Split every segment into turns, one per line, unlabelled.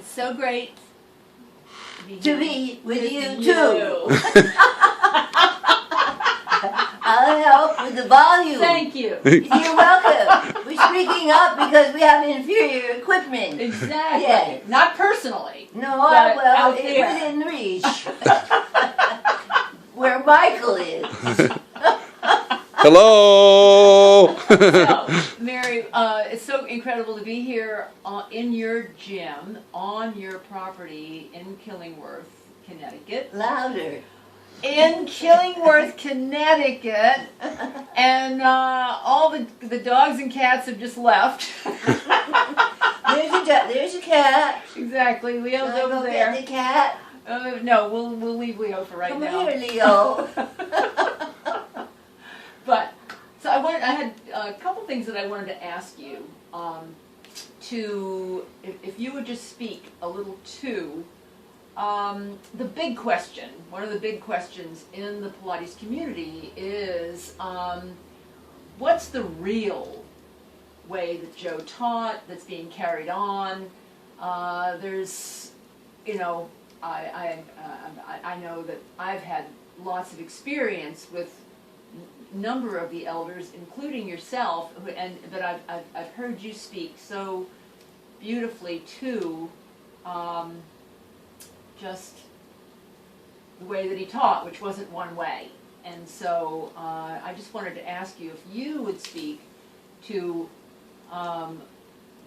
It's so great
to be with you too. I'll help with the volume.
Thank you.
You're welcome. We're speaking up because we have inferior equipment.
Exactly.
Yes.
Not personally.
No,
but
well,
out
it's
there.
within reach. Where Michael is.
Hello!
So, Mary, it's so incredible to be here in your gym on your property in Killingworth, Connecticut.
Louder.
In Killingworth, Connecticut, and all the dogs and cats have just left.
There's a cat.
Exactly, Leo's
Shall I
over
go
there.
get the cat?
No, we'll leave Leo for right
Come
now.
here, Leo.
But so I had a couple things that I wanted to ask you. If you would just speak a little to the big question. One of the big questions in the Pilates community is what's the real way that Joe taught that's being carried on? There's, you know, I know that I've had lots of experience with number of the elders, including yourself, but I've heard you speak so beautifully too, just the way that he taught, which wasn't one way. And so I just wanted to ask you if you would speak to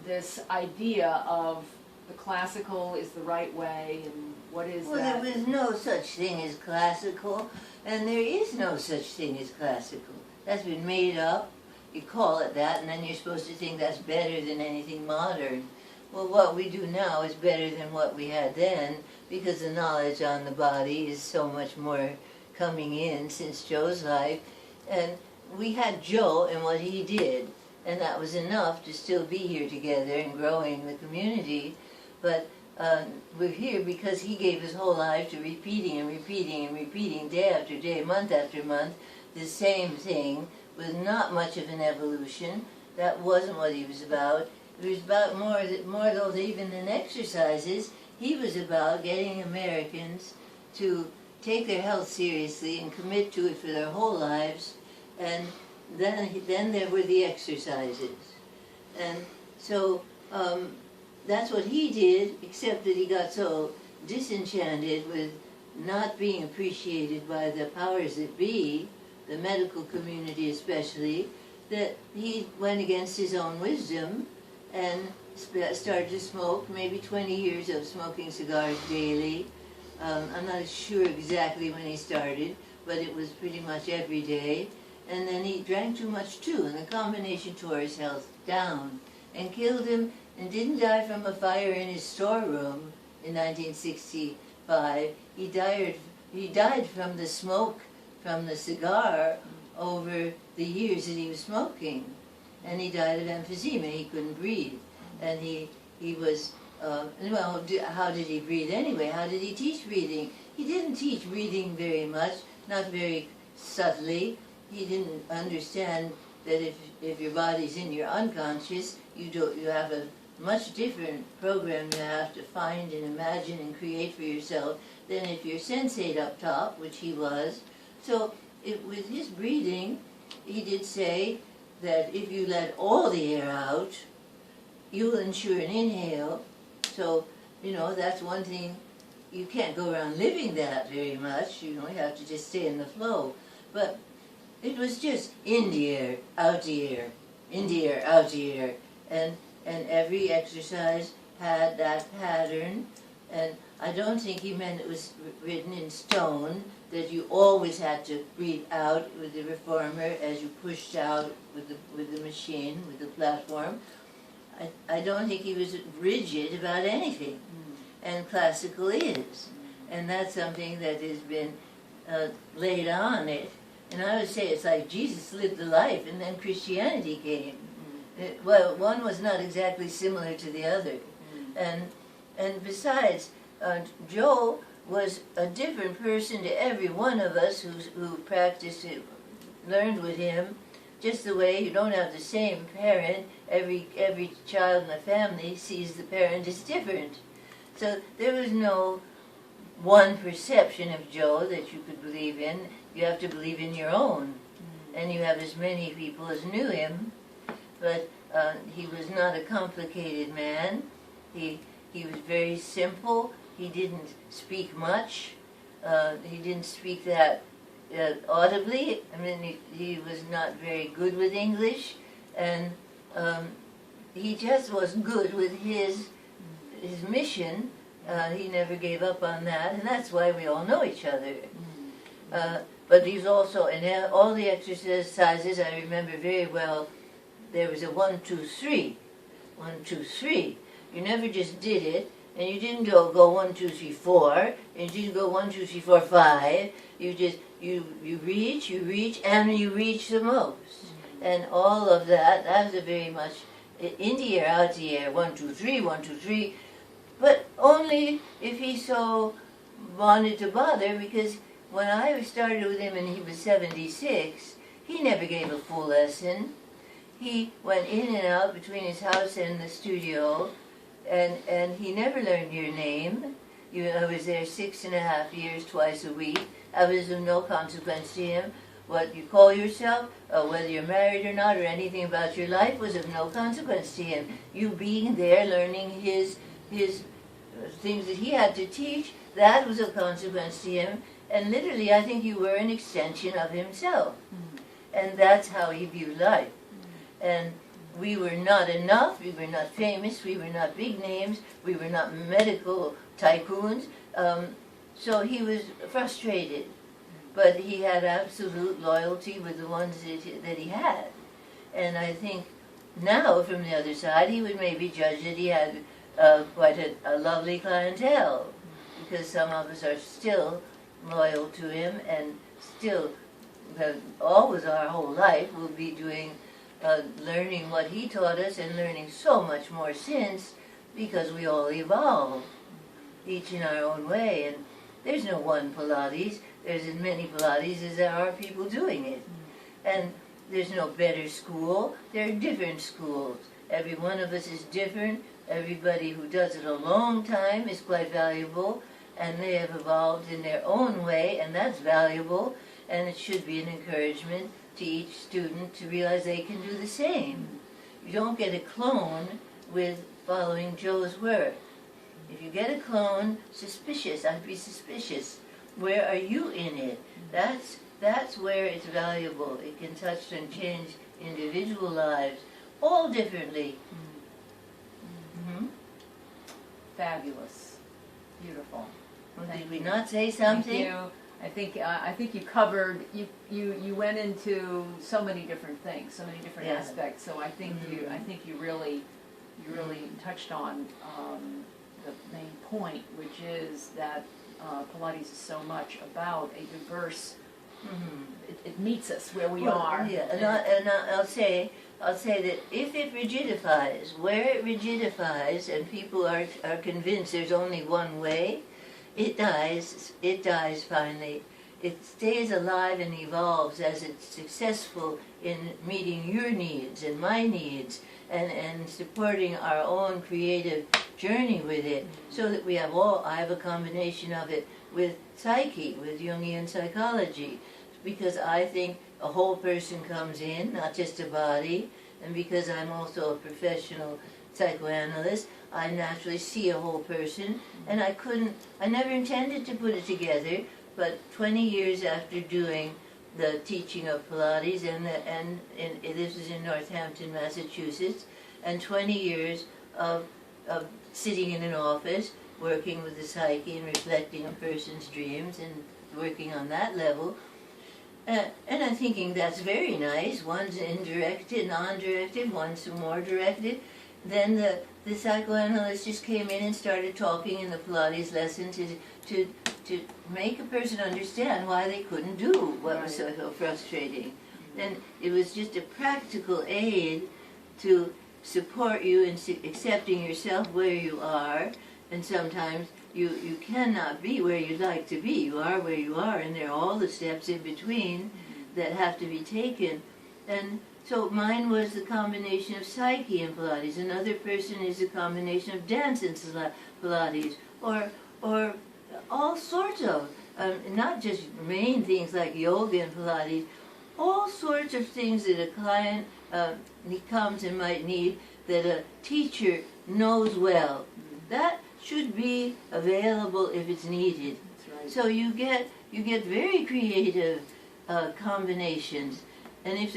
this idea of the classical is the right way, and what is
Well,
that?
there was no such thing as classical, and there is no such thing as classical. That's been made up. You call it that, and then you're supposed to think that's better than anything modern. Well, what we do now is better than what we had then, because the knowledge on the body is so much more coming in since Joe's life. And we had Joe and what he did, and that was enough to still be here together and growing the community. But we're here because he gave his whole life to repeating and repeating and repeating day after day, month after month, the same thing with not much of an evolution. That wasn't what he was about. It was about more though even than exercises. He was about getting Americans to take their health seriously and commit to it for their whole lives. And then there were the exercises. And so that's what he did, except that he got so disenchanted with not being appreciated by the powers that be, the medical community especially, that he went against his own wisdom and started to smoke, maybe 20 years of smoking cigars daily. I'm not sure exactly when he started, but it was pretty much every day. And then he drank too much too, and the combination tore his health down and killed him, and didn't die from a fire in his storeroom in 1965. He died from the smoke from the cigar over the years that he was smoking. And he died of emphysema. He couldn't breathe. And he was, well, how did he breathe anyway? How did he teach breathing? He didn't teach breathing very much, not very subtly. He didn't understand that if your body's in your unconscious, you have a much different program you have to find and imagine and create for yourself than if you're sensate up top, which he was. So with his breathing, he did say that if you let all the air out, you'll ensure an inhale. So, you know, that's one thing. You can't go around living that very much. You know, you have to just stay in the flow. But it was just in the air, out the air, in the air, out the air. And every exercise had that pattern. And I don't think he meant it was written in stone, that you always had to breathe out with the reformer as you pushed out with the machine, with the platform. I don't think he was rigid about anything. And classical is. And that's something that has been laid on it. And I would say it's like Jesus lived the life and then Christianity came. Well, one was not exactly similar to the other. And besides, Joe was a different person to every one of us who practiced it, learned with him, just the way you don't have the same parent. Every child in the family sees the parent as different. So there was no one perception of Joe that you could believe in. You have to believe in your own. And you have as many people as knew him, but he was not a complicated man. He was very simple. He didn't speak much. He didn't speak that audibly. I mean, he was not very good with English, and he just was good with his mission. He never gave up on that, and that's why we all know each other. But he's also, in all the exercises, I remember very well, there was a 1, 2, 3. 1, 2, 3. You never just did it, and you didn't go 1, 2, 3, 4, and you didn't go 1, 2, 3, 4, 5. You just, you reach, and you reach the most. And all of that, that was a very much in the air, out the air, 1, 2, 3, 1, 2, 3. But only if he so wanted to bother, because when I started with him and he was 76, he never gave a full lesson. He went in and out between his house and the studio, and he never learned your name. I was there 6.5 years, twice a week. I was of no consequence to him. What you call yourself, whether you're married or not, or anything about your life was of no consequence to him. You being there, learning his things that he had to teach, that was of consequence to him. And literally, I think you were an extension of himself. And that's how he viewed life. And we were not enough, we were not famous, we were not big names, we were not medical tycoons. So he was frustrated. But he had absolute loyalty with the ones that he had. And I think now, from the other side, he would maybe judge that he had quite a lovely clientele. Because some of us are still loyal to him, and still, always our whole life, will be doing, learning what he taught us, and learning so much more since, because we all evolve, each in our own way. And there's no one Pilates. There's as many Pilates as there are people doing it. And there's no better school. There are different schools. Every one of us is different. Everybody who does it a long time is quite valuable, and they have evolved in their own way, and that's valuable, and it should be an encouragement to each student to realize they can do the same. You don't get a clone with following Joe's work. If you get a clone, suspicious, I'd be suspicious. Where are you in it? That's where it's valuable. It can touch and change individual lives all differently.
Fabulous. Beautiful.
Well, did we not say something?
Thank you. I think you covered, you went into so many different things, so many different aspects. So I think you really touched on the main point, which is that Pilates is so much about a diverse. It meets us where we are.
Yeah, and I'll say that if it rigidifies, where it rigidifies, and people are convinced there's only one way, it dies finally. It stays alive and evolves as it's successful in meeting your needs and my needs, and supporting our own creative journey with it, so that we have I have a combination of it with psyche, with Jungian psychology, because I think a whole person comes in, not just a body, and because I'm also a professional psychoanalyst, I naturally see a whole person, and I never intended to put it together, but 20 years after doing the teaching of Pilates, and this is in Northampton, Massachusetts, and 20 years of sitting in an office, working with the psyche and reflecting a person's dreams and working on that level. And I'm thinking that's very nice. One's indirected, non-directed, one's more directed. Then the psychoanalyst just came in and started talking in the Pilates lesson to make a person understand why they couldn't do what was so frustrating. And it was just a practical aid to support you in accepting yourself where you are, and sometimes you cannot be where you'd like to be. You are where you are, and there are all the steps in between that have to be taken. And So mine was the combination of Psyche and Pilates. Another person is a combination of dance and Pilates, or all sorts of, not just main things like yoga and Pilates, all sorts of things that a client comes and might need that a teacher knows well. That should be available if it's needed.
That's right.
So you get very creative combinations, and if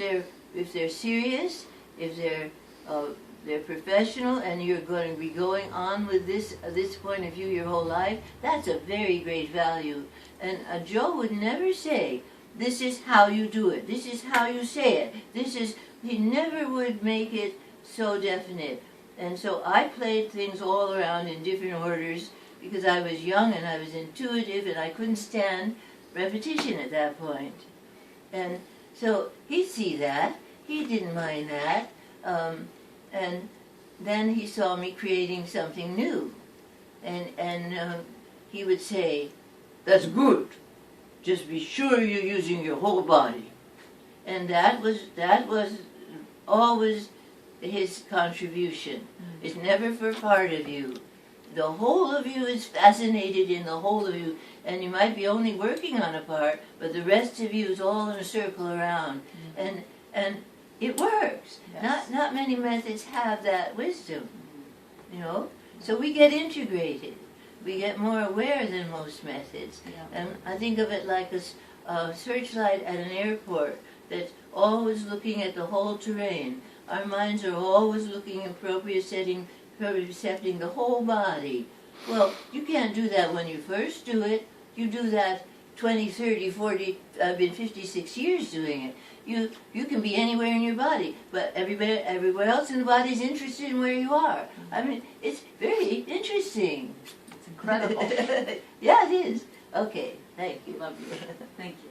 they're serious, if they're professional, and you're going to be going on with this point of view your whole life, that's a very great value. And Joe would never say, "This is how you do it. This is how you say it." He never would make it so definite. And so I played things all around in different orders because I was young and I was intuitive and I couldn't stand repetition at that point. And so he'd see that. He didn't mind that. And then he saw me creating something new. And he would say, "That's good. Just be sure you're using your whole body." And that was always his contribution. It's never for part of you. The whole of you is fascinated in the whole of you, and you might be only working on a part, but the rest of you is all in a circle around. And it works.
Yes.
Not many methods have that wisdom, you know. So we get integrated. We get more aware than most methods.
Yeah.
And I think of it like a searchlight at an airport that's always looking at the whole terrain. Our minds are always looking and propriocepting the whole body. Well, you can't do that when you first do it. You do that 20, 30, 40, I've been 56 years doing it. You can be anywhere in your body, but everywhere else in the body is interested in where you are. I mean, it's very interesting.
It's incredible.
Yeah, it is. Okay, thank you.
Love you. Thank you.